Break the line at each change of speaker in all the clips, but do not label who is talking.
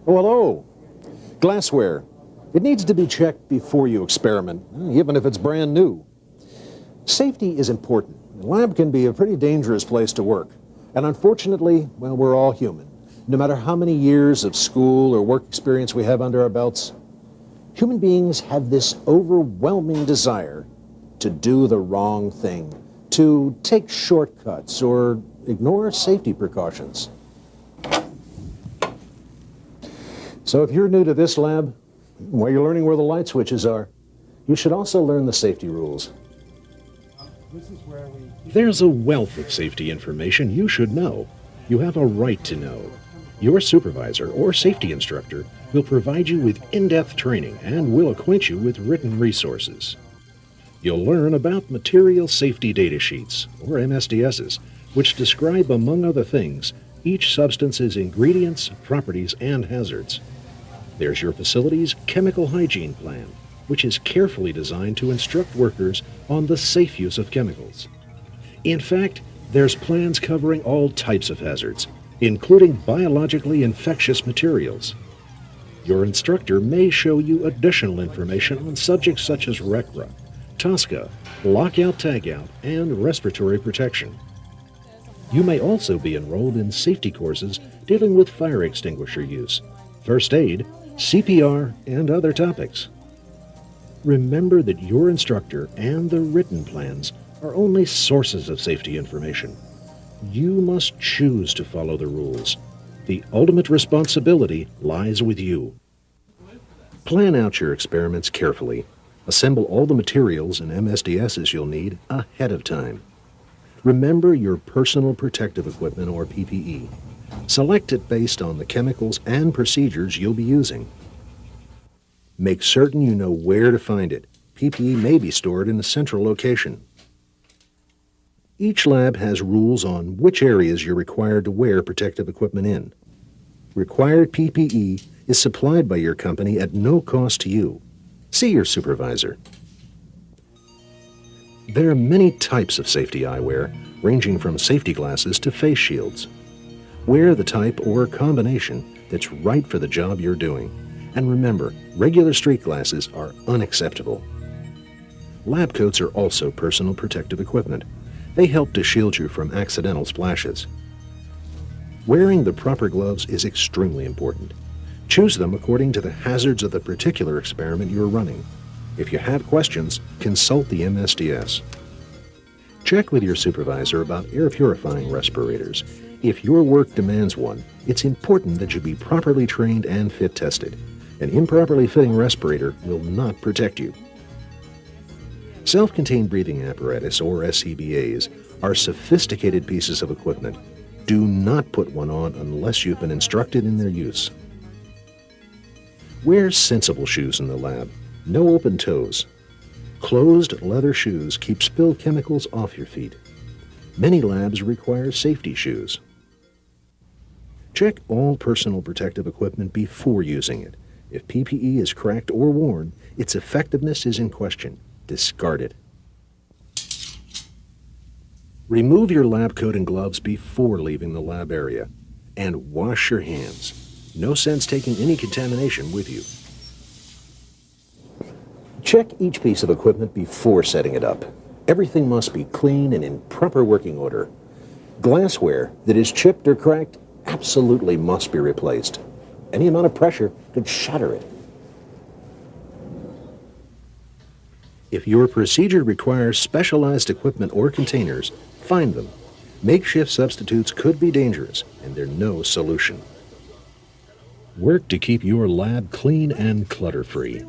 Oh, hello. Glassware. It needs to be checked before you experiment, even if it's brand new. Safety is important. The lab can be a pretty dangerous place to work. And unfortunately, well, we're all human. No matter how many years of school or work experience we have under our belts, human beings have this overwhelming desire to do the wrong thing, to take shortcuts or ignore safety precautions. So if you're new to this lab, while you're learning where the light switches are, you should also learn the safety rules.
There's a wealth of safety information you should know. You have a right to know. Your supervisor or safety instructor will provide you with in-depth training and will acquaint you with written resources. You'll learn about material safety data sheets, or MSDSs, which describe, among other things, each substance's ingredients, properties, and hazards. There's your facility's chemical hygiene plan, which is carefully designed to instruct workers on the safe use of chemicals. In fact, there's plans covering all types of hazards, including biologically infectious materials. Your instructor may show you additional information on subjects such as RCRA, TSCA, lockout-tagout, and respiratory protection. You may also be enrolled in safety courses dealing with fire extinguisher use, first aid, CPR, and other topics. Remember that your instructor and the written plans are only sources of safety information. You must choose to follow the rules. The ultimate responsibility lies with you. Plan out your experiments carefully. Assemble all the materials and MSDSs you'll need ahead of time. Remember your personal protective equipment, or PPE. Select it based on the chemicals and procedures you'll be using. Make certain you know where to find it. PPE may be stored in a central location. Each lab has rules on which areas you're required to wear protective equipment in. Required PPE is supplied by your company at no cost to you. See your supervisor. There are many types of safety eyewear, ranging from safety glasses to face shields. Wear the type or combination that's right for the job you're doing. And remember, regular street glasses are unacceptable. Lab coats are also personal protective equipment. They help to shield you from accidental splashes. Wearing the proper gloves is extremely important. Choose them according to the hazards of the particular experiment you're running. If you have questions, consult the MSDS. Check with your supervisor about air purifying respirators. If your work demands one, it's important that you be properly trained and fit tested. An improperly fitting respirator will not protect you. Self-contained breathing apparatus, or SCBAs, are sophisticated pieces of equipment. Do not put one on unless you've been instructed in their use. Wear sensible shoes in the lab. No open toes. Closed leather shoes keep spilled chemicals off your feet. Many labs require safety shoes. Check all personal protective equipment before using it. If PPE is cracked or worn, its effectiveness is in question. Discard it. Remove your lab coat and gloves before leaving the lab area. And wash your hands. No sense taking any contamination with you. Check each piece of equipment before setting it up. Everything must be clean and in proper working order. Glassware that is chipped or cracked absolutely must be replaced. Any amount of pressure could shatter it. If your procedure requires specialized equipment or containers, find them. Makeshift substitutes could be dangerous, and they're no solution. Work to keep your lab clean and clutter-free.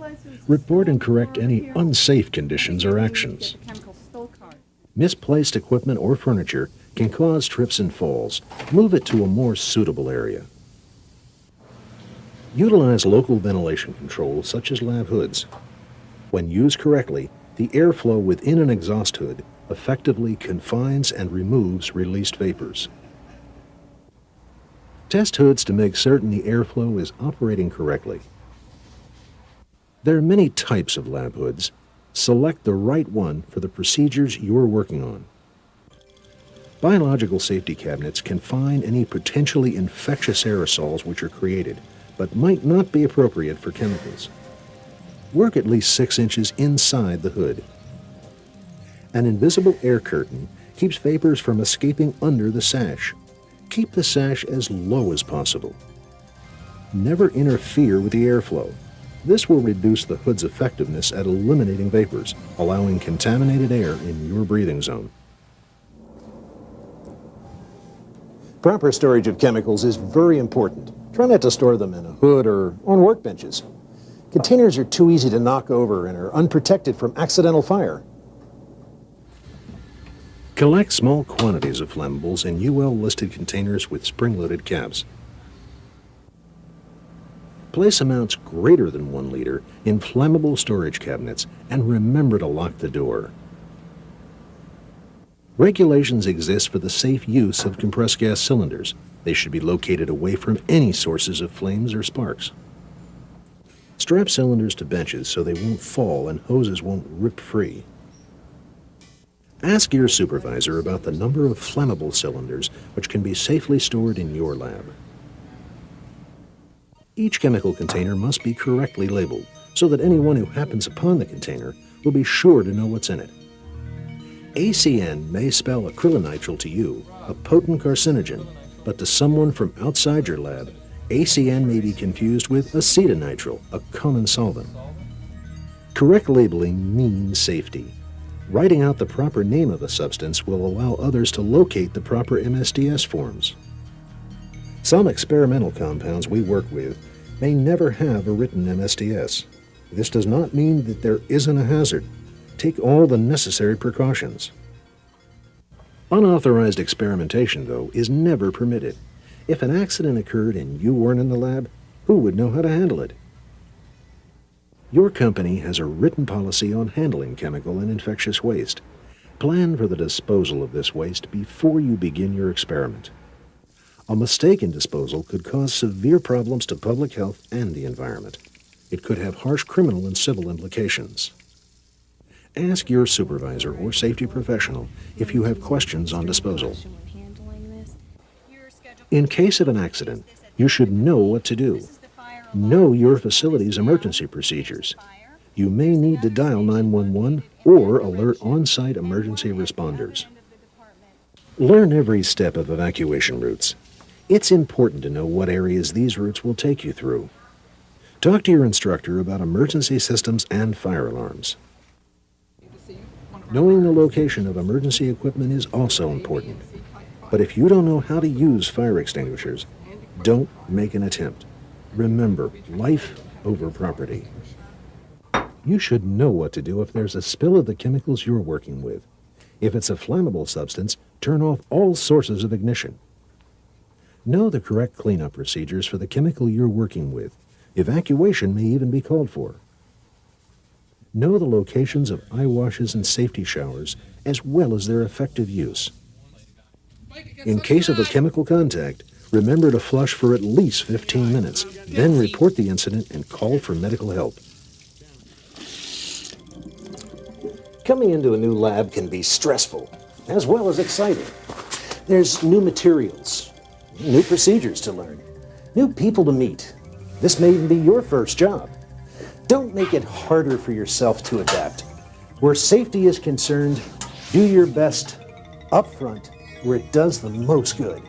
Report and correct any unsafe conditions or actions. Misplaced equipment or furniture can cause trips and falls. Move it to a more suitable area. Utilize local ventilation controls such as lab hoods. When used correctly, the airflow within an exhaust hood effectively confines and removes released vapors. Test hoods to make certain the airflow is operating correctly. There are many types of lab hoods. Select the right one for the procedures you're working on. Biological safety cabinets confine any potentially infectious aerosols which are created. but might not be appropriate for chemicals. Work at least 6 inches inside the hood. An invisible air curtain keeps vapors from escaping under the sash. Keep the sash as low as possible. Never interfere with the airflow. This will reduce the hood's effectiveness at eliminating vapors, allowing contaminated air in your breathing zone.
Proper storage of chemicals is very important. Try not to store them in a hood or on workbenches. Containers are too easy to knock over and are unprotected from accidental fire.
Collect small quantities of flammables in UL-listed containers with spring-loaded caps. Place amounts greater than 1 liter in flammable storage cabinets and remember to lock the door. Regulations exist for the safe use of compressed gas cylinders. They should be located away from any sources of flames or sparks. Strap cylinders to benches so they won't fall and hoses won't rip free. Ask your supervisor about the number of flammable cylinders which can be safely stored in your lab. Each chemical container must be correctly labeled so that anyone who happens upon the container will be sure to know what's in it. ACN may spell acrylonitrile to you, a potent carcinogen, but to someone from outside your lab, ACN may be confused with acetonitrile, a common solvent. Correct labeling means safety. Writing out the proper name of a substance will allow others to locate the proper MSDS forms. Some experimental compounds we work with may never have a written MSDS. This does not mean that there isn't a hazard. Take all the necessary precautions. Unauthorized experimentation, though, is never permitted. If an accident occurred and you weren't in the lab, who would know how to handle it? Your company has a written policy on handling chemical and infectious waste. Plan for the disposal of this waste before you begin your experiment. A mistaken disposal could cause severe problems to public health and the environment. It could have harsh criminal and civil implications. Ask your supervisor or safety professional if you have questions on disposal. In case of an accident, you should know what to do. Know your facility's emergency procedures. You may need to dial 911 or alert on-site emergency responders. Learn every step of evacuation routes. It's important to know what areas these routes will take you through. Talk to your instructor about emergency systems and fire alarms. Knowing the location of emergency equipment is also important. But if you don't know how to use fire extinguishers, don't make an attempt. Remember, life over property. You should know what to do if there's a spill of the chemicals you're working with. If it's a flammable substance, turn off all sources of ignition. Know the correct cleanup procedures for the chemical you're working with. Evacuation may even be called for. Know the locations of eye washes and safety showers, as well as their effective use. In case of a chemical contact, remember to flush for at least 15 minutes, then report the incident and call for medical help.
Coming into a new lab can be stressful, as well as exciting. There's new materials, new procedures to learn, new people to meet. This may even be your first job. Don't make it harder for yourself to adapt. Where safety is concerned, do your best up front where it does the most good.